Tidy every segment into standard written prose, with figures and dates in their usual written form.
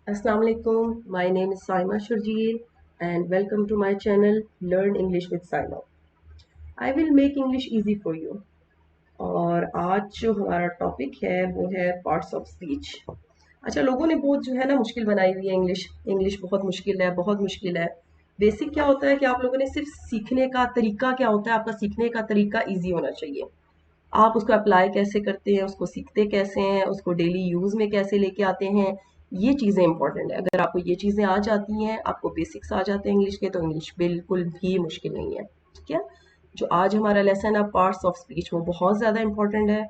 Assalamu alaikum. My name is Saima Shurjeel and welcome to my channel Learn English with Saima. I will make English easy for you. और आज जो हमारा topic है वो है parts of speech. अच्छा, लोगों ने बहुत जो है ना मुश्किल बनाई हुई है। इंग्लिश इंग्लिश बहुत मुश्किल है, बहुत मुश्किल है। बेसिक क्या होता है कि आप लोगों ने सिर्फ सीखने का तरीका क्या होता है, आपका सीखने का तरीका इजी होना चाहिए। आप उसको अप्लाई कैसे करते हैं, उसको सीखते कैसे हैं, उसको डेली यूज़ में कैसे लेके आते हैं, ये चीज़ें इंपॉर्टेंट है। अगर आपको ये चीज़ें आ जाती हैं, आपको बेसिक्स आ जाते हैं इंग्लिश के, तो इंग्लिश बिल्कुल भी मुश्किल नहीं है। ठीक है। जो आज हमारा लेसन है पार्ट्स ऑफ स्पीच, वो बहुत ज़्यादा इंपॉर्टेंट है।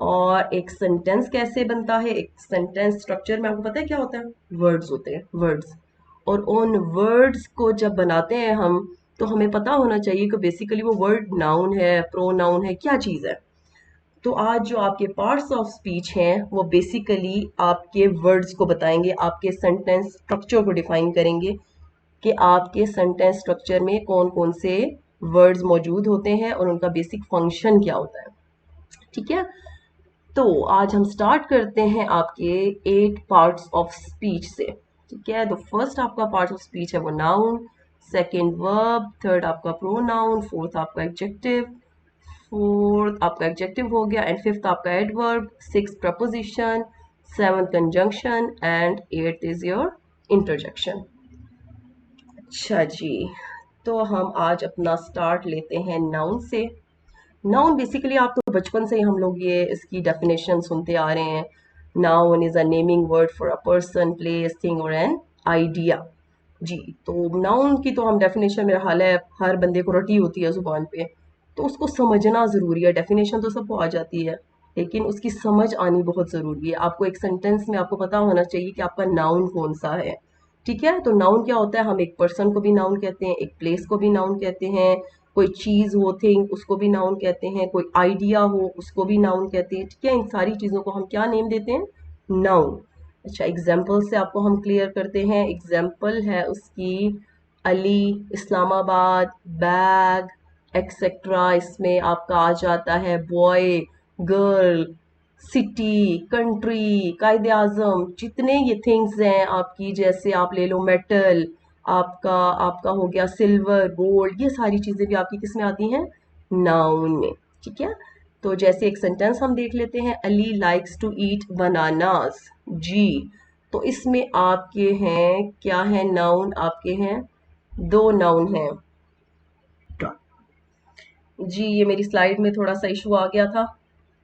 और एक सेंटेंस कैसे बनता है, एक सेंटेंस स्ट्रक्चर में आपको पता है क्या होता है, वर्ड्स होते हैं, वर्ड्स। और उन वर्ड्स को जब बनाते हैं हम, तो हमें पता होना चाहिए कि बेसिकली वो वर्ड नाउन है, प्रोनाउन है, क्या चीज़ है। तो आज जो आपके पार्ट्स ऑफ स्पीच हैं वो बेसिकली आपके वर्ड्स को बताएंगे, आपके सेंटेंस स्ट्रक्चर को डिफाइन करेंगे कि आपके सेंटेंस स्ट्रक्चर में कौन कौन से वर्ड्स मौजूद होते हैं और उनका बेसिक फंक्शन क्या होता है। ठीक है। तो आज हम स्टार्ट करते हैं आपके 8 पार्ट्स ऑफ स्पीच से। ठीक है। तो फर्स्ट आपका पार्ट ऑफ स्पीच है वो नाउन, सेकेंड वर्ब, थर्ड आपका प्रोनाउन, फोर्थ आपका एडजेक्टिव, फोर्थ आपका एडजेक्टिव हो गया, एंड फिफ्थ आपका adverb, six preposition, seventh conjunction and eighth is your interjection. अच्छा जी, तो हम आज अपना स्टार्ट लेते हैं नाउन से। नाउन बेसिकली आप तो बचपन से ही हम लोग ये इसकी डेफिनेशन सुनते आ रहे हैं। Noun is a naming word for a person, place, thing और एन आइडिया। जी, तो नाउन की तो हम डेफिनेशन, मेरा हाल है हर बंदे को रटी होती है जुबान पे, तो उसको समझना ज़रूरी है। डेफिनेशन तो सबको आ जाती है, लेकिन उसकी समझ आनी बहुत ज़रूरी है। आपको एक सेंटेंस में आपको पता होना चाहिए कि आपका नाउन कौन सा है। ठीक है। तो नाउन क्या होता है, हम एक पर्सन को भी नाउन कहते हैं, एक प्लेस को भी नाउन कहते हैं, कोई चीज़ हो, थिंग, उसको भी नाउन कहते हैं, कोई आइडिया हो उसको भी नाउन कहते हैं। ठीक है। इन सारी चीज़ों को हम क्या नेम देते हैं, नाउन। अच्छा, एग्जाम्पल से आपको हम क्लियर करते हैं। एग्जाम्पल है उसकी अली, इस्लामाबाद, बैग, एक्सेट्रा। इसमें आपका आ जाता है बॉय, गर्ल, सिटी, कंट्री, कायदे आजम, जितने ये थिंग्स हैं आपकी, जैसे आप ले लो मेटल, आपका आपका हो गया सिल्वर, गोल्ड, ये सारी चीज़ें भी आपकी किस में आती हैं, नाउन में। ठीक है। तो जैसे एक सेंटेंस हम देख लेते हैं, Ali likes to eat bananas. जी, तो इसमें आपके हैं क्या है, नाउन आपके हैं, दो नाउन हैं। जी, ये मेरी स्लाइड में थोड़ा सा इशू आ गया था।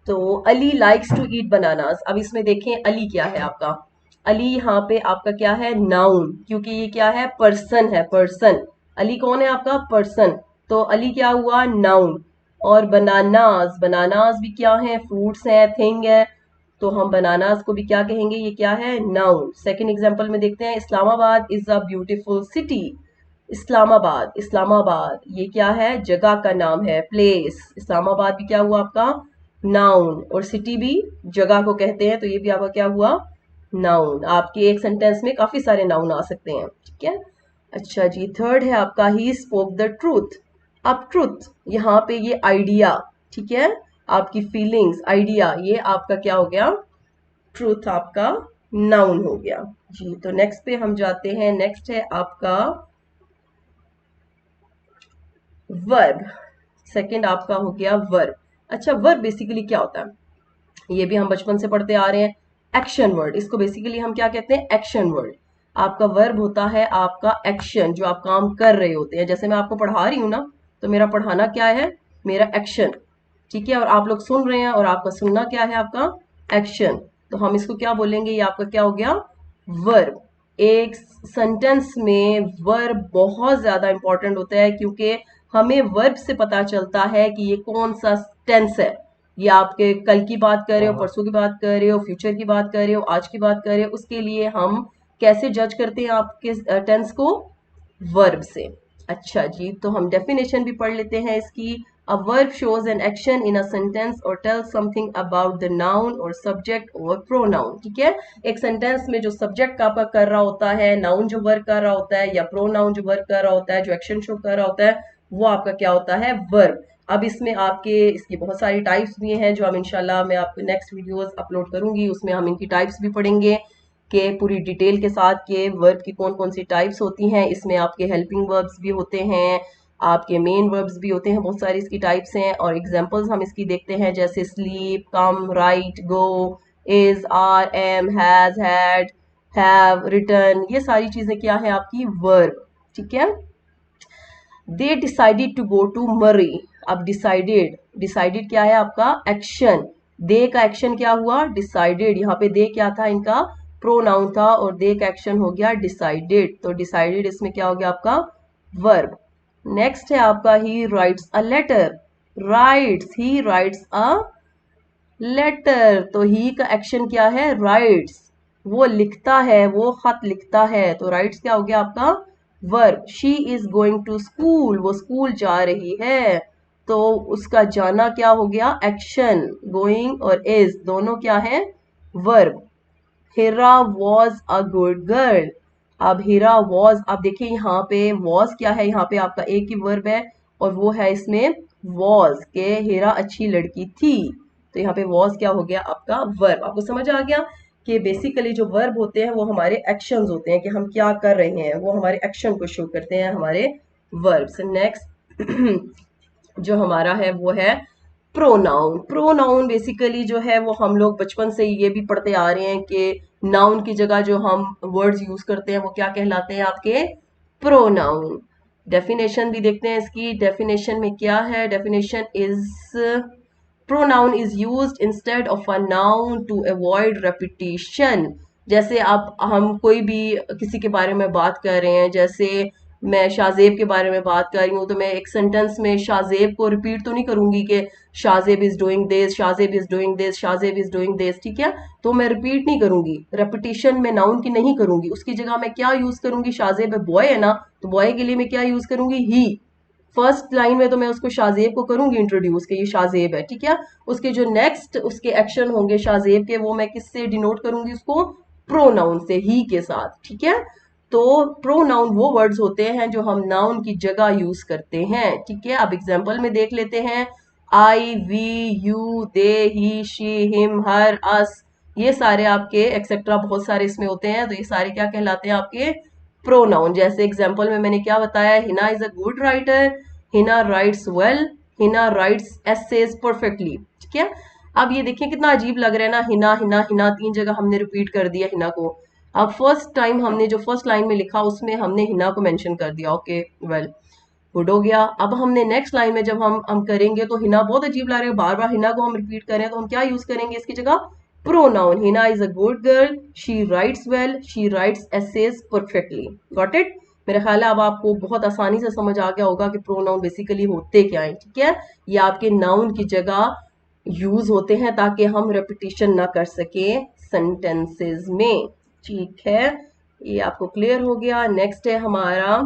तो Ali likes to eat bananas. अब इसमें देखें अली क्या है आपका, अली यहाँ पे आपका क्या है, नाउन, क्योंकि ये क्या है, पर्सन है, पर्सन। अली कौन है आपका, पर्सन। तो अली क्या हुआ, नाउन। और बनानास, बनानास भी क्या है, फ्रूट्स है, थिंग है। तो हम बनानास को भी क्या कहेंगे, ये क्या है, नाउन। सेकंड एग्जांपल में देखते हैं, Islamabad is a beautiful city. Islamabad, Islamabad ये क्या है, जगह का नाम है, प्लेस। इस्लामाबाद भी क्या हुआ आपका, नाउन। और सिटी भी जगह को कहते हैं, तो ये भी आपका क्या हुआ, नाउन। आपके एक सेंटेंस में काफी सारे नाउन आ सकते हैं। ठीक है। अच्छा जी, थर्ड है आपका ही स्पोक द ट्रूथ। अब ट्रूथ यहाँ पे ये आइडिया, ठीक है, आपकी फीलिंग्स, आइडिया, ये आपका क्या हो गया, ट्रूथ आपका नाउन हो गया। जी, तो नेक्स्ट पे हम जाते हैं। नेक्स्ट है आपका वर्ब। सेकंड आपका हो गया वर्ब। अच्छा, वर्ब बेसिकली क्या होता है, ये भी हम बचपन से पढ़ते आ रहे हैं। एक्शन वर्ड, इसको बेसिकली हम क्या कहते हैं, एक्शन वर्ड। आपका वर्ब होता है आपका एक्शन, जो आप काम कर रहे होते हैं। जैसे मैं आपको पढ़ा रही हूँ ना, तो मेरा पढ़ाना क्या है, मेरा एक्शन। ठीक है। और आप लोग सुन रहे हैं, और आपका सुनना क्या है, आपका एक्शन। तो हम इसको क्या बोलेंगे, ये आपका क्या हो गया, वर्ब। एक सेंटेंस में वर्ब बहुत ज्यादा इंपॉर्टेंट होता है, क्योंकि हमें वर्ब से पता चलता है कि ये कौन सा टेंस है। ये आपके कल की बात कर रहे हो, परसों की बात कर रहे हो, फ्यूचर की बात कर रहे हो, आज की बात कर रहे हो, उसके लिए हम कैसे जज करते हैं आपके टेंस को, वर्ब से। अच्छा जी, तो हम डेफिनेशन भी पढ़ लेते हैं इसकी। A verb shows an action in a sentence और tells something about the noun और सब्जेक्ट और प्रोनाउन। ठीक है। एक सेंटेंस में जो सब्जेक्ट आपका कर रहा होता है, नाउन जो वर्क कर रहा होता है, या प्रोनाउन जो वर्क कर रहा होता है, जो एक्शन शो कर रहा होता है, वो आपका क्या होता है, वर्ब। अब इसमें आपके इसकी बहुत सारी टाइप्स भी हैं, जो हम इंशाल्लाह मैं आपको नेक्स्ट वीडियोस अपलोड करूंगी, उसमें हम इनकी टाइप्स भी पढ़ेंगे। के पूरी डिटेल के साथ कि वर्ब की कौन कौन सी टाइप्स होती हैं। इसमें आपके हेल्पिंग वर्ब्स भी होते हैं, आपके मेन वर्ब्स भी होते हैं, बहुत सारी इसकी टाइप्स हैं। और एग्जांपल्स हम इसकी देखते हैं, जैसे sleep, come, write, go, is, are, am, had, have, return, ये सारी चीजें क्या है आपकी वर्ब। ठीक है। They decided to go to Murree. अब डिसाइडेड, डिसाइडेड क्या है आपका एक्शन, दे का एक्शन क्या हुआ डिसाइडेड। यहाँ पे दे क्या था इनका प्रोनाउन था और दे का एक्शन हो गया डिसाइडेड, तो डिसाइडेड इसमें क्या हो गया आपका वर्ब। नेक्स्ट है आपका he writes a letter, writes, he writes a letter, तो ही का एक्शन क्या है राइट्स, वो लिखता है, वो खत लिखता है, तो राइट्स क्या हो गया आपका verb. She is going to school, वो स्कूल जा रही है, तो उसका जाना क्या हो गया एक्शन, गोइंग और इज दोनों क्या है verb. Hira was a good girl. अब हिरा वॉज, अब देखिए यहाँ पे वॉज क्या है, यहाँ पे आपका एक ही वर्ब है और वो है इसमें वॉज के हिरा अच्छी लड़की थी, तो यहाँ पे वॉज क्या हो गया आपका वर्ब। आपको समझ आ गया कि बेसिकली जो वर्ब होते हैं वो हमारे एक्शंस होते हैं कि हम क्या कर रहे हैं, वो हमारे एक्शन को शो करते हैं हमारे वर्ब्स। नेक्स्ट जो हमारा है वो है प्रोनाउन। प्रोनाउन बेसिकली जो है वो हम लोग बचपन से ये भी पढ़ते आ रहे हैं कि नाउन की जगह जो हम वर्ड्स यूज करते हैं वो क्या कहलाते हैं आपके प्रोनाउन। डेफिनेशन भी देखते हैं इसकी, डेफिनेशन में क्या है, definition is pronoun is used instead of a noun to avoid repetition। जैसे आप हम कोई भी किसी के बारे में बात कर रहे हैं, जैसे मैं शाहजेब के बारे में बात कर रही हूँ, तो मैं एक सेंटेंस में शाहजेब को रिपीट तो नहीं करूंगी कि Shahzeb is doing this, Shahzeb is doing this, Shahzeb is doing this, ठीक है, तो मैं रिपीट नहीं करूंगी, रेपिटेशन में नाउन की नहीं करूंगी, उसकी जगह मैं क्या यूज करूंगी, शाहजेब बॉय है ना, तो बॉय के लिए मैं क्या यूज करूंगी ही। फर्स्ट लाइन में तो मैं उसको शाहजेब को करूंगी इंट्रोड्यूस कि ये शाहजेब है, ठीक है, उसके जो नेक्स्ट उसके एक्शन होंगे शाहजेब के, वो मैं किससे डिनोट करूंगी उसको प्रोनाउन से, ही के साथ, ठीक है। तो प्रोनाउन वो वर्ड्स होते हैं जो हम नाउन की जगह यूज करते हैं, ठीक है। अब एग्जांपल में देख लेते हैं, I, we, you, they, he, she, him, her, us, ये सारे आपके एक्सेट्रा बहुत सारे इसमें होते हैं, तो ये सारे क्या कहलाते हैं आपके प्रोनाउन। जैसे एग्जांपल में मैंने क्या बताया, Hina is a good writer, Hina writes well, Hina writes essays perfectly, ठीक है। अब ये देखिए कितना अजीब लग रहा है ना, हिना हिना हिना तीन जगह हमने रिपीट कर दिया हिना को। अब फर्स्ट टाइम हमने जो फर्स्ट लाइन में लिखा उसमें हमने हिना को मेंशन कर दिया, ओके वेल गुड हो गया। अब हमने नेक्स्ट लाइन में जब हम करेंगे तो हिना बहुत अजीब लग रहा है, बार बार हिना को हम रिपीट करें, तो हम क्या यूज करेंगे इसकी जगह pronoun. Hina is a good girl, she writes well, she writes essays perfectly. Got it. मेरा ख्याल है अब आपको बहुत आसानी से समझ आ गया होगा कि प्रोनाउन बेसिकली होते क्या है, ठीक है। ये आपके नाउन की जगह यूज होते हैं ताकि हम रेपिटेशन ना कर सके सेंटेंसेस में, ठीक है। ये आपको क्लियर हो गया। नेक्स्ट है हमारा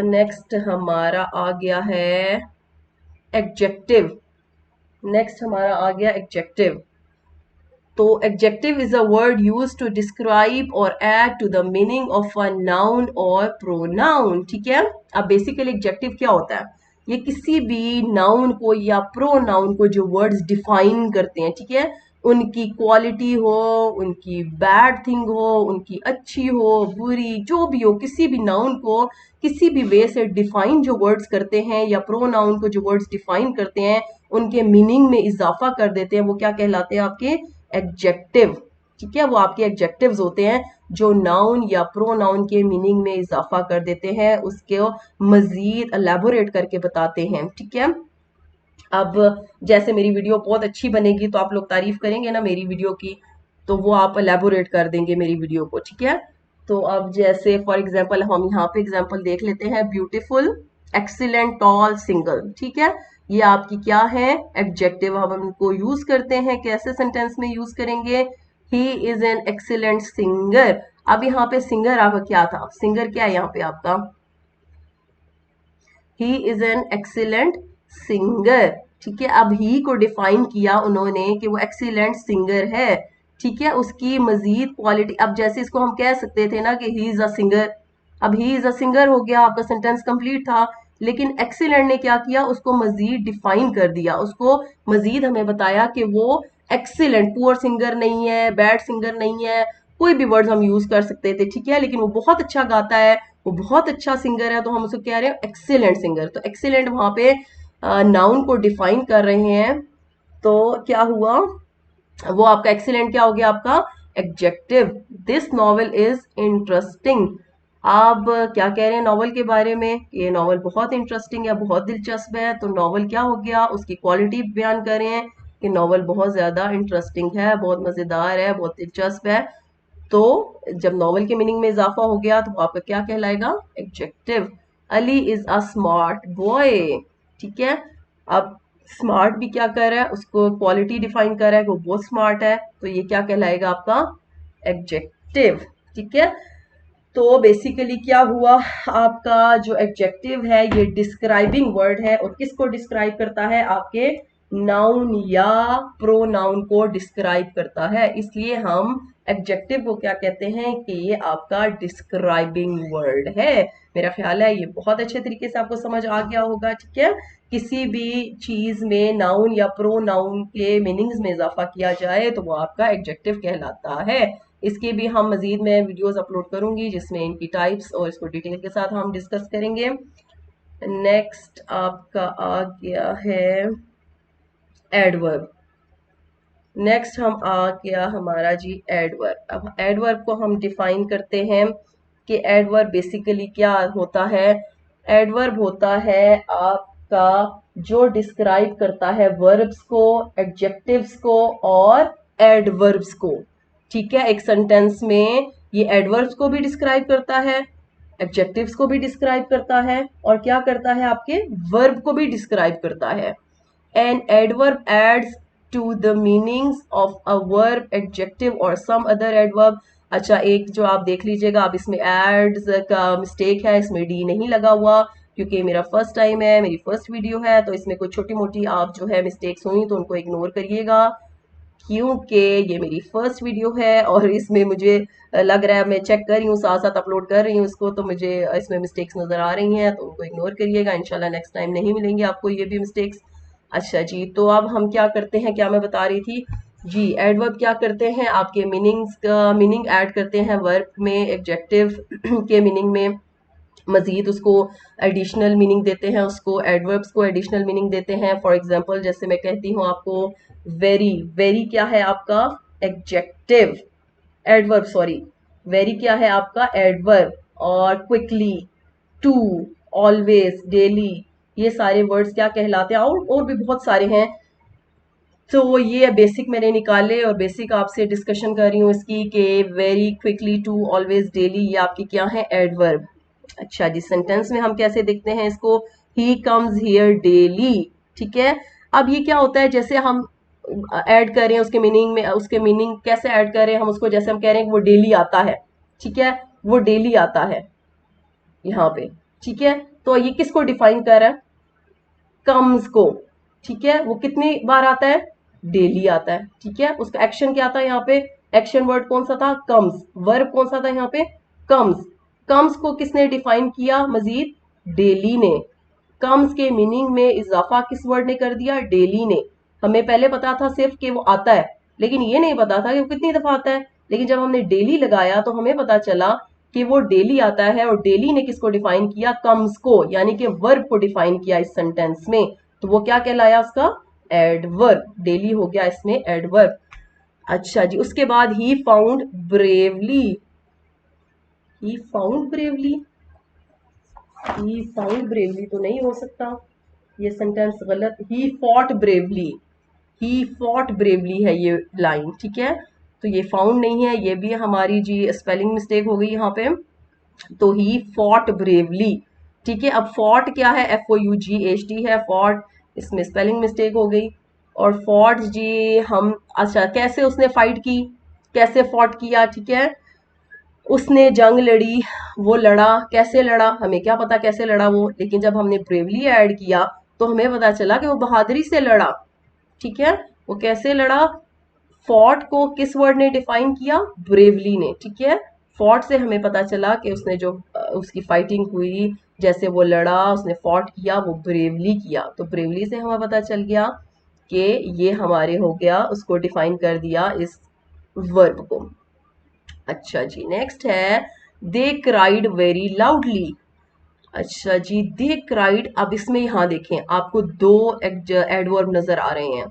नेक्स्ट हमारा आ गया है एडजेक्टिव। नेक्स्ट हमारा आ गया एडजेक्टिव। तो adjective is a word use to describe और add to the meaning of a noun और प्रोनाउन, ठीक है। अब बेसिकली एडजेक्टिव क्या होता है, ये किसी भी नाउन को या प्रोनाउन को जो वर्ड्स डिफाइन करते हैं, ठीक है, उनकी क्वालिटी हो, उनकी बैड थिंग हो, उनकी अच्छी हो, बुरी, जो भी हो, किसी भी नाउन को किसी भी वे से डिफाइन जो वर्ड्स करते हैं या प्रोनाउन को जो वर्ड्स डिफाइन करते हैं उनके मीनिंग में इजाफा कर देते हैं, वो क्या कहलाते हैं आपके एडजेक्टिव, ठीक है। वो आपके एडजेक्टिव्स होते हैं जो नाउन या प्रोनाउन के मीनिंग में इजाफा कर देते हैं, उसके मजीद एलैबोरेट करके बताते हैं, ठीक है। अब जैसे मेरी वीडियो बहुत अच्छी बनेगी तो आप लोग तारीफ करेंगे ना मेरी वीडियो की, तो वो आप एलैबोरेट कर देंगे मेरी वीडियो को, ठीक है। तो अब जैसे फॉर एग्जांपल हम यहाँ पे एग्जांपल देख लेते हैं, ब्यूटीफुल, एक्सीलेंट, टॉल, सिंगल, ठीक है। ये आपकी क्या है एडजेक्टिव, हम इनको यूज करते हैं, कैसे सेंटेंस में यूज करेंगे, he is an excellent singer. अब यहाँ पे सिंगर आपका क्या था, सिंगर क्या है यहाँ पे आपका, he is an excellent singer, ठीक है। अब ही को डिफाइन किया उन्होंने कि वो एक्सीलेंट सिंगर है, ठीक है, उसकी मजीद क्वालिटी, अब जैसे इसको हम कह सकते थे ना कि ही इज अ सिंगर, अब ही इज अ सिंगर हो गया, आपका सेंटेंस कंप्लीट था। लेकिन एक्सीलेंट ने क्या किया, उसको मजीद डिफाइन कर दिया, उसको मजीद हमें बताया कि वो एक्सीलेंट, पुअर सिंगर नहीं है, बैड सिंगर नहीं है, कोई भी वर्ड्स हम यूज कर सकते थे, ठीक है, लेकिन वो बहुत अच्छा गाता है, वो बहुत अच्छा सिंगर है, तो हम उसको कह रहे हैं एक्सीलेंट सिंगर। तो एक्सीलेंट वहां पे नाउन को डिफाइन कर रहे हैं। तो क्या हुआ, वो आपका एक्सीलेंट क्या हो गया, आपका adjective. This novel is interesting. आप क्या कह रहे हैं नॉवल के बारे में, ये नॉवल बहुत इंटरेस्टिंग है, बहुत दिलचस्प है। तो नॉवल क्या हो गया, उसकी क्वालिटी बयान कर रहे हैं कि नॉवल बहुत ज्यादा इंटरेस्टिंग है, बहुत मजेदार है, बहुत दिलचस्प है। तो जब नॉवल के मीनिंग में इजाफा हो गया तो आपका क्या कहलाएगा, adjective. Ali is a smart boy, ठीक है। अब स्मार्ट भी क्या कर रहा है, उसको क्वालिटी डिफाइन कर रहा है कि वो बहुत स्मार्ट है, तो ये क्या कहलाएगा आपका, एडजेक्टिव, ठीक है। तो बेसिकली क्या हुआ, आपका जो एडजेक्टिव है ये डिस्क्राइबिंग वर्ड है, और किसको डिस्क्राइब करता है, आपके नाउन या प्रोनाउन को डिस्क्राइब करता है। इसलिए हम एडजेक्टिव को क्या कहते हैं कि ये आपका डिस्क्राइबिंग वर्ड है। मेरा ख्याल है ये बहुत अच्छे तरीके से आपको समझ आ गया होगा, ठीक है। किसी भी चीज में नाउन या प्रोनाउन के मीनिंग्स में इजाफा किया जाए तो वो आपका एडजेक्टिव कहलाता है। इसके भी हम मजीद में वीडियोस अपलोड करूंगी जिसमें इनकी टाइप्स और इसको डिटेल के साथ हम डिस्कस करेंगे। नेक्स्ट आपका आ गया है एडवर्ब। नेक्स्ट हम आ गया हमारा जी एडवर्ब। अब एडवर्ब को हम डिफाइन करते हैं कि एडवर्ब बेसिकली क्या होता है। एडवर्ब होता है आपका जो डिस्क्राइब करता है वर्ब्स को, एडजेक्टिव्स को और एडवर्ब्स को, ठीक है। एक सेंटेंस में ये एडवर्ब्स को भी डिस्क्राइब करता है, एडजेक्टिव्स को भी डिस्क्राइब करता है, और क्या करता है, आपके वर्ब को भी डिस्क्राइब करता है। An adverb adds to the meanings of a verb, adjective or some other adverb। अच्छा, एक जो आप देख लीजिएगा, आप इसमें adds का मिस्टेक है, इसमें डी नहीं लगा हुआ, क्योंकि मेरा फर्स्ट टाइम है, मेरी फर्स्ट वीडियो है, तो इसमें कुछ छोटी मोटी आप जो है मिस्टेक्स हुई तो उनको इग्नोर करिएगा, क्योंकि ये मेरी फर्स्ट वीडियो है और इसमें मुझे लग रहा है, मैं चेक कर रही हूँ, साथ साथ अपलोड कर रही हूँ इसको, तो मुझे इसमें मिस्टेक्स नजर आ रही हैं, तो उनको इग्नोर करिएगा। इंशाल्लाह नेक्स्ट टाइम नहीं मिलेंगे आपको ये भी मिस्टेक्स। अच्छा जी, तो अब हम क्या करते हैं, क्या मैं बता रही थी जी, एडवर्ब क्या करते हैं, आपके मीनिंग्स का मीनिंग ऐड करते हैं वर्ब में, एडजेक्टिव के मीनिंग में मजीद उसको एडिशनल मीनिंग देते हैं, उसको एडवर्ब्स को एडिशनल मीनिंग देते हैं। फॉर एग्जांपल जैसे मैं कहती हूँ आपको वेरी, वेरी क्या है आपका एडजेक्टिव, एडवर्ब सॉरी, वेरी क्या है आपका एडवर्ब, और क्विकली, टू, ऑलवेज, डेली, ये सारे वर्ड्स क्या कहलाते हैं, और भी बहुत सारे हैं। तो ये बेसिक मैंने निकाले और बेसिक आपसे डिस्कशन कर रही हूँ इसकी कि very, quickly, to, always, daily, ये आपकी क्या है एडवर्ब। अच्छा जी, सेंटेंस में हम कैसे देखते हैं इसको, ही कम्स हियर डेली, ठीक है। अब ये क्या होता है, जैसे हम ऐड कर रहे हैं उसके मीनिंग में, उसके मीनिंग कैसे ऐड कर रहे हैं हम उसको, जैसे हम कह रहे हैं कि वो डेली आता है, ठीक है, वो डेली आता है यहाँ पे, ठीक है। तो ये किसको डिफाइन कर रहा है, कम्स को, ठीक है। वो कितनी बार आता है, डेली आता है, ठीक है। उसका एक्शन क्या था यहाँ पे, एक्शन वर्ड कौन सा था, कम्स। वर्ब कौन सा था यहाँ पे, कम्स। कम्स को किसने डिफाइन किया मजीद, डेली ने। कम्स के मीनिंग में इजाफा किस वर्ड ने कर दिया, डेली ने। हमें पहले पता था सिर्फ कि वो आता है, लेकिन ये नहीं पता था कि वो कितनी दफा आता है। लेकिन जब हमने डेली लगाया तो हमें पता चला कि वो डेली आता है, और डेली ने किसको डिफाइन किया, कम्स को, यानी कि वर्ब को डिफाइन किया इस सेंटेंस में। तो वो क्या कहलाया उसका, एडवर्ब, डेली हो गया इसमें एडवर्ब। अच्छा जी, उसके बाद he found bravely, he found bravely, he found bravely तो नहीं हो सकता, ये सेंटेंस गलत, he fought bravely, he fought bravely है ये लाइन, ठीक है। तो ये फाउंड नहीं है, ये भी हमारी जी स्पेलिंग मिस्टेक हो गई यहाँ पे। तो ही फॉट ब्रेवली, ठीक है। अब फॉट क्या है, FOUGHT है फॉट, इसमें स्पेलिंग मिस्टेक हो गई। और फॉट जी हम, अच्छा कैसे उसने फाइट की, कैसे फॉट किया, ठीक है, उसने जंग लड़ी, वो लड़ा, कैसे लड़ा हमें क्या पता कैसे लड़ा वो, लेकिन जब हमने ब्रेवली ऐड किया तो हमें पता चला कि वो बहादुरी से लड़ा, ठीक है। वो कैसे लड़ा, फॉर्ट को किस वर्ड ने डिफाइन किया, ब्रेवली ने, ठीक है। फॉर्ट से हमें पता चला कि उसने जो उसकी फाइटिंग हुई, जैसे वो लड़ा, उसने फॉर्ट किया, वो ब्रेवली किया, तो ब्रेवली से हमें पता चल गया कि ये हमारे हो गया, उसको डिफाइन कर दिया इस वर्ब को। अच्छा जी, नेक्स्ट है दे क्राइड वेरी लाउडली। अच्छा जी, दे क्राइड, अब इसमें यहाँ देखें आपको दो एडवर्ब नजर आ रहे हैं,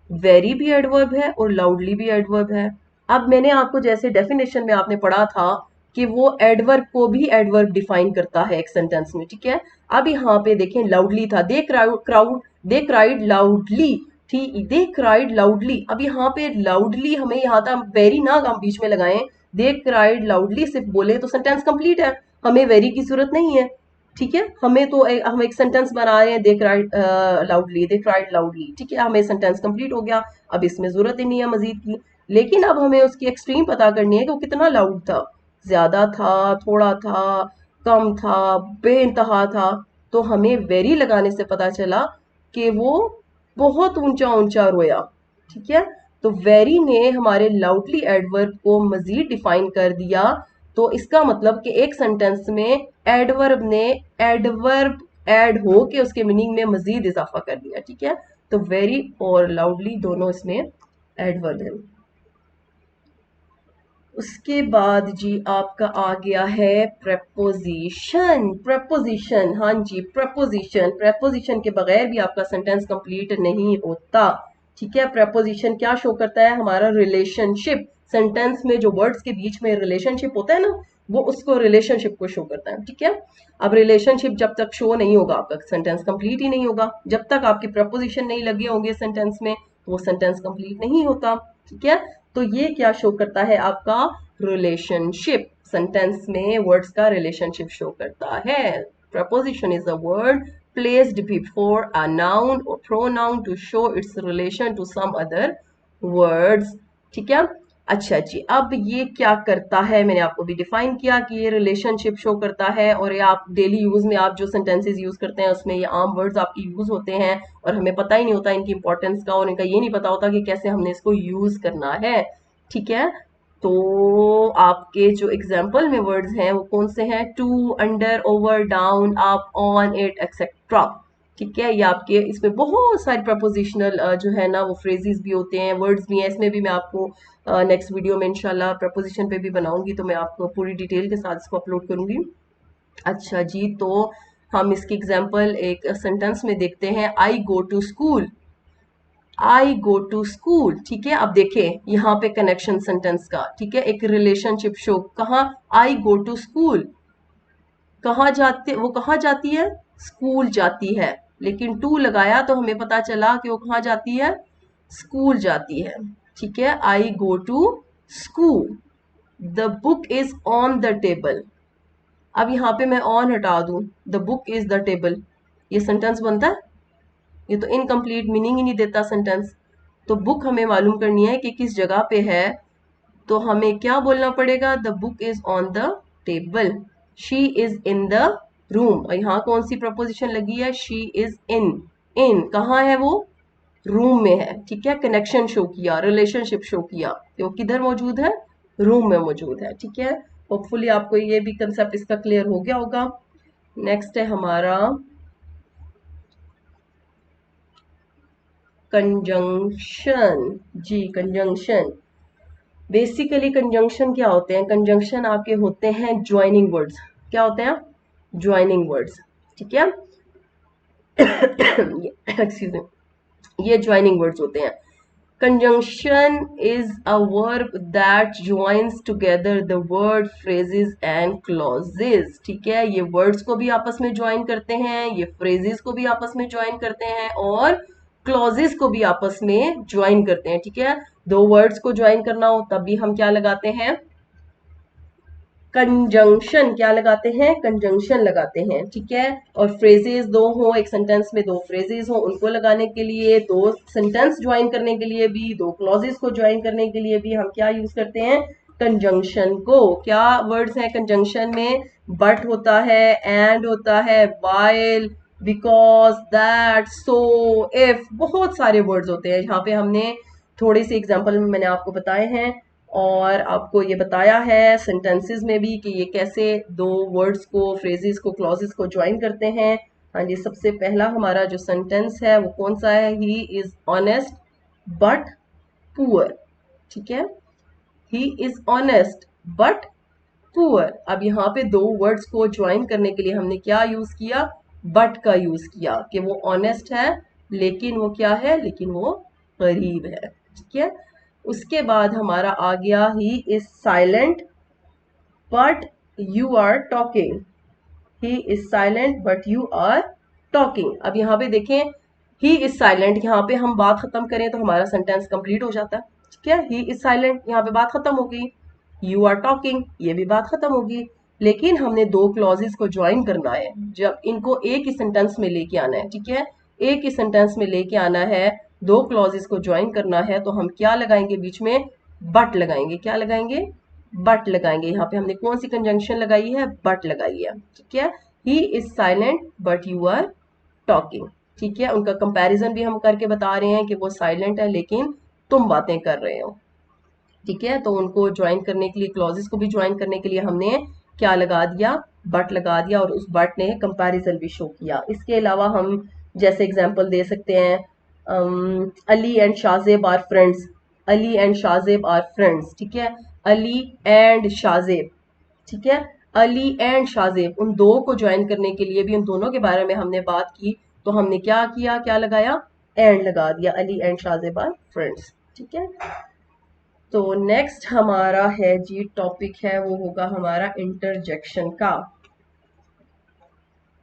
वेरी भी एडवर्ब है और लाउडली भी एडवर्ब है। अब मैंने आपको जैसे डेफिनेशन में आपने पढ़ा था कि वो एडवर्ब को भी एडवर्ब डिफाइन करता है एक सेंटेंस में, ठीक है। अब यहाँ पे देखें लाउडली था, दे क्राउड लाउडली, ठीक, दे क्राइड लाउडली। अब यहाँ पे लाउडली हमें यहाँ था वेरी ना हम बीच में लगाएं, दे क्राइड लाउडली सिर्फ बोले तो सेंटेंस कंप्लीट है, हमें वेरी की जरूरत नहीं है, ठीक है। हमें तो हम एक सेंटेंस बना रहे हैं, दे क्राइड लाउडली, दे क्राइड लाउडली, ठीक है, हमें सेंटेंस कंप्लीट हो गया, अब इसमें जरूरत ही नहीं है मजीद की। लेकिन अब हमें उसकी एक्सट्रीम पता करनी है कि वो कितना लाउड था, ज्यादा था, थोड़ा था, कम था, बेइंतहा था। तो हमें वेरी लगाने से पता चला कि वो बहुत ऊंचा ऊंचा रोया, ठीक है। तो वेरी ने हमारे लाउडली एडवर्ब को मजीद डिफाइन कर दिया। तो इसका मतलब कि एक सेंटेंस में एडवर्ब ने एडवर्ब ऐड हो के उसके मीनिंग में मजीद इजाफा कर दिया, ठीक है। तो वेरी और लाउडली दोनों इसमें एडवर्ब है। उसके बाद जी आपका आ गया है प्रेपोजिशन। प्रेपोजिशन, हाँ जी, प्रेपोजिशन, प्रेपोजिशन के बगैर भी आपका सेंटेंस कंप्लीट नहीं होता, ठीक है। प्रेपोजिशन क्या शो करता है, हमारा रिलेशनशिप, सेंटेंस में जो वर्ड्स के बीच में रिलेशनशिप होता है ना, वो उसको रिलेशनशिप को शो करता है, ठीक है। अब रिलेशनशिप जब तक शो नहीं होगा आपका सेंटेंस कंप्लीट ही नहीं होगा, जब तक आपकी प्रपोजिशन नहीं लगे होंगे सेंटेंस में तो वो सेंटेंस कंप्लीट नहीं होता, ठीक है। तो ये क्या शो करता है, आपका रिलेशनशिप, सेंटेंस में वर्ड्स का रिलेशनशिप शो करता है। Preposition is a word placed before a noun or pronoun to show its relation to some other words, ठीक है। अच्छा जी, अब ये क्या करता है, मैंने आपको भी डिफाइन किया कि ये रिलेशनशिप शो करता है, और ये आप डेली यूज में आप जो सेंटेंसेस यूज करते हैं उसमें ये आम वर्ड्स आपके यूज होते हैं और हमें पता ही नहीं होता इनकी इंपॉर्टेंस का, और इनका ये नहीं पता होता कि कैसे हमने इसको यूज करना है, ठीक है। तो आपके जो एग्जाम्पल में वर्ड्स हैं वो कौन से हैं, to, under, over, down, up, on, it, etcetera, ठीक है। ये आपके इसमें बहुत सारे प्रपोजिशनल जो है ना वो फ्रेजेस भी होते हैं, वर्ड्स भी हैं, इसमें भी मैं आपको नेक्स्ट वीडियो में इंशाल्लाह प्रपोजिशन पे भी बनाऊंगी, तो मैं आपको पूरी डिटेल के साथ इसको अपलोड करूंगी। अच्छा जी, तो हम इसकी एग्जाम्पल एक सेंटेंस में देखते हैं, I go to school, I go to school, ठीक है। अब देखें यहाँ पे कनेक्शन सेंटेंस का, ठीक है, एक रिलेशनशिप शो, कहाँ, आई गो टू स्कूल, कहाँ जाते, वो कहाँ जाती है, स्कूल जाती है, लेकिन टू लगाया तो हमें पता चला कि वो कहाँ जाती है, स्कूल जाती है, ठीक है। I go to school, the book is on the table. अब यहाँ पे मैं ऑन हटा दूं, the book is the table, ये सेंटेंस बनता है, ये तो इनकम्प्लीट, मीनिंग ही नहीं देता सेंटेंस। तो बुक हमें मालूम करनी है कि किस जगह पे है, तो हमें क्या बोलना पड़ेगा, the book is on the table, she is in the room, और यहाँ कौन सी प्रपोजिशन लगी है, शी इज इन, इन कहाँ है वो, रूम में है, ठीक है। कनेक्शन शो किया, रिलेशनशिप शो किया कि वो किधर मौजूद है, रूम में मौजूद है, ठीक है। होपफुली आपको ये भी कंसेप्ट इसका क्लियर हो गया होगा। नेक्स्ट है हमारा कंजंक्शन, जी कंजंक्शन। बेसिकली कंजंक्शन क्या होते हैं, कंजंक्शन आपके होते हैं ज्वाइनिंग वर्ड्स, क्या होते हैं, ज्वाइनिंग वर्ड्स, ठीक है। एक्सक्यूज मी, ये ज्वाइनिंग वर्ड्स होते हैं। Conjunction is a verb that joins together the word, phrases and clauses, ठीक है। ये वर्ड्स को भी आपस में ज्वाइन करते हैं, ये फ्रेजेस को भी आपस में ज्वाइन करते हैं, और क्लॉजेस को भी आपस में ज्वाइन करते हैं, ठीक है। दो वर्ड्स को ज्वाइन करना हो तब भी हम क्या लगाते हैं, कंजंक्शन, क्या लगाते हैं, कंजंक्शन लगाते हैं, ठीक है। और फ्रेजेस दो हो, एक सेंटेंस में दो फ्रेजेस हो, उनको लगाने के लिए, दो सेंटेंस ज्वाइन करने के लिए भी, दो क्लॉजेस को ज्वाइन करने के लिए भी हम क्या यूज करते हैं, कंजंक्शन को। क्या वर्ड्स हैं कंजंक्शन में, बट होता है, एंड होता है, while, because, that, so, if, बहुत सारे वर्ड्स होते हैं। यहाँ पे हमने थोड़ी सी एग्जाम्पल में मैंने आपको बताए हैं, और आपको ये बताया है सेंटेंसेस में भी कि ये कैसे दो वर्ड्स को, फ्रेजेस को, क्लॉजेस को ज्वाइन करते हैं। हाँ जी, सबसे पहला हमारा जो सेंटेंस है वो कौन सा है? He is honest but poor. ठीक है, he is honest but poor. अब यहाँ पे दो वर्ड्स को ज्वाइन करने के लिए हमने क्या यूज किया? बट का यूज किया कि वो ऑनेस्ट है लेकिन वो क्या है? लेकिन वो गरीब है। ठीक है, उसके बाद हमारा आ गया he is silent but you are talking. He is silent but you are talking. अब यहाँ पे देखें, ही इज साइलेंट, यहाँ पे हम बात खत्म करें तो हमारा सेंटेंस कंप्लीट हो जाता है। ठीक है, ही इज साइलेंट, यहाँ पे बात खत्म हो गई। यू आर टॉकिंग, ये भी बात खत्म होगी। लेकिन हमने दो क्लॉजेस को ज्वाइन करना है, जब इनको एक ही सेंटेंस में लेके आना है। ठीक है, एक ही सेंटेंस में लेके आना है, दो क्लॉजेस को ज्वाइन करना है, तो हम क्या लगाएंगे बीच में? बट लगाएंगे। क्या लगाएंगे? बट लगाएंगे। यहाँ पे हमने कौन सी कंजंक्शन लगाई है? बट लगाई है। ठीक है, he is silent but you are talking. ठीक है, उनका कंपैरिजन भी हम करके बता रहे हैं कि वो साइलेंट है लेकिन तुम बातें कर रहे हो। ठीक है, तो उनको ज्वाइन करने के लिए, क्लॉजेस को भी ज्वाइन करने के लिए हमने क्या लगा दिया? बट लगा दिया, और उस बट ने कंपैरिजन भी शो किया। इसके अलावा हम जैसे एग्जांपल दे सकते हैं, Ali and Shahzeb are friends. Ali and Shahzeb are friends. ठीक है, अली एंड शाहजेब। ठीक है, अली एंड शाहजेब, उन दो को ज्वाइन करने के लिए भी, उन दोनों के बारे में हमने बात की, तो हमने क्या किया? क्या लगाया? एंड लगा दिया। Ali and Shahzeb are friends. ठीक है, तो नेक्स्ट हमारा है जी, टॉपिक है वो होगा हमारा इंटरजेक्शन का।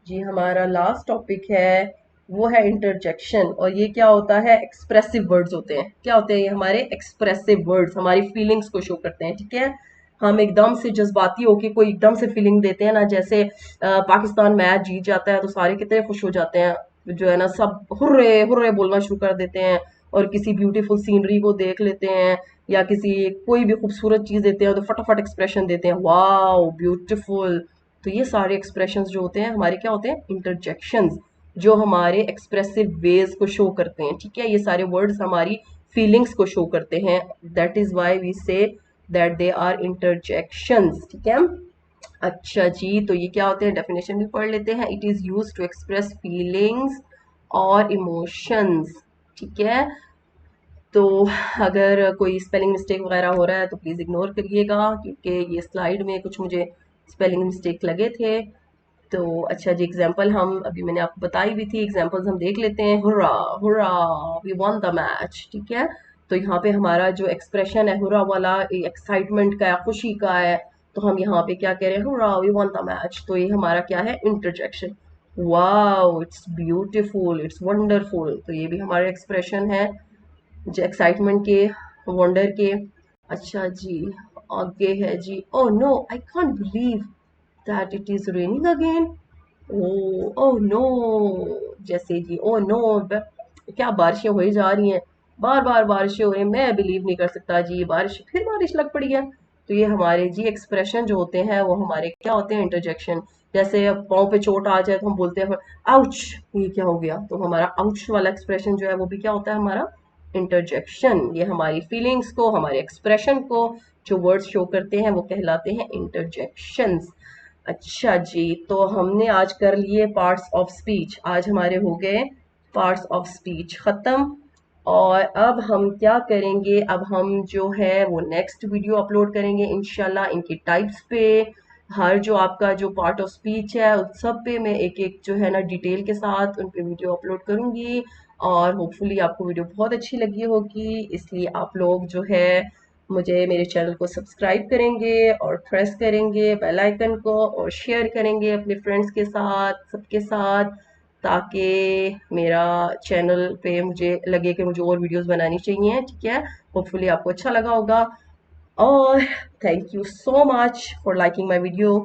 जी, हमारा लास्ट टॉपिक है वो है इंटरजेक्शन। और ये क्या होता है? एक्सप्रेसिव वर्ड्स होते हैं। क्या होते हैं ये? हमारे एक्सप्रेसिव वर्ड्स हमारी फीलिंग्स को शो करते हैं। ठीक है, हम एकदम से जज्बाती होके कोई एकदम से फीलिंग देते हैं ना, जैसे पाकिस्तान मैच जीत जाता है तो सारे कितने खुश हो जाते हैं, जो है ना, सब हुर्रे हुर्रे बोलना शुरू कर देते हैं। और किसी ब्यूटीफुल सीनरी को देख लेते हैं या किसी कोई भी खूबसूरत चीज देते हैं तो फटाफट एक्सप्रेशन देते हैं, वाओ ब्यूटीफुल। तो ये सारे एक्सप्रेशंस जो होते हैं हमारे क्या होते हैं? इंटरजेक्शंस, जो हमारे एक्सप्रेसिव वेज को शो करते हैं। ठीक है, ये सारे वर्ड्स हमारी फीलिंग्स को शो करते हैं। That is why we say that they are interjections. ठीक है, अच्छा जी, तो ये क्या होते हैं? डेफिनेशन भी पढ़ लेते हैं। It is use to express feelings और इमोशंस। ठीक है, तो अगर कोई स्पेलिंग मिस्टेक वगैरह हो रहा है तो प्लीज़ इग्नोर करिएगा, क्योंकि ये स्लाइड में कुछ मुझे स्पेलिंग मिस्टेक लगे थे। तो अच्छा जी, एग्जांपल हम अभी मैंने आपको बताई भी थी, एग्जांपल्स हम देख लेते हैं। Hurrah hurrah, we won the match. ठीक है, तो यहाँ पे हमारा जो एक्सप्रेशन है हुर्रा वाला, एक्साइटमेंट का है, खुशी का है, तो हम यहाँ पे क्या कह रहे हैं? Hurrah we won the match. तो ये हमारा क्या है? Interjection. Wow it's beautiful, it's wonderful, तो ये भी हमारे एक्सप्रेशन है जो एक्साइटमेंट के, वंडर के। अच्छा जी, आगे है जी, oh no I can't believe that it is raining again. Oh no, जैसे जी ओह नो, क्या बारिशें हो ही जा रही हैं, बार बार बारिशें हो रही हैं, मैं बिलीव नहीं कर सकता जी, बारिश, फिर बारिश लग पड़ी है। तो ये हमारे जी एक्सप्रेशन जो होते हैं वो हमारे क्या होते हैं? इंटरजेक्शन। जैसे पाँव पे चोट आ जाए तो हम बोलते हैं आउच, ये क्या हो गया? तो हमारा आउच वाला एक्सप्रेशन जो है वो भी क्या होता है? हमारा इंटरजेक्शन। ये हमारी फीलिंग्स को, हमारे एक्सप्रेशन को जो वर्ड्स शो करते हैं वो कहलाते हैं इंटरजेक्शंस। अच्छा जी, तो हमने आज कर लिए पार्ट्स ऑफ स्पीच। आज हमारे हो गए पार्ट्स ऑफ स्पीच खत्म। और अब हम क्या करेंगे? अब हम जो है वो नेक्स्ट वीडियो अपलोड करेंगे इंशाल्लाह, इनकी टाइप्स पे, हर जो आपका जो पार्ट ऑफ स्पीच है उस सब पे मैं एक एक जो है ना डिटेल के साथ उन पे वीडियो अपलोड करूंगी। और होपफुली आपको वीडियो बहुत अच्छी लगी होगी, इसलिए आप लोग जो है मुझे, मेरे चैनल को सब्सक्राइब करेंगे और प्रेस करेंगे बेल आइकन को, और शेयर करेंगे अपने फ्रेंड्स के साथ, सबके साथ, ताकि मेरा चैनल पे मुझे लगे कि मुझे और वीडियोस बनानी चाहिए। ठीक है, होपफुली आपको अच्छा लगा होगा। और thank you so much for liking my video.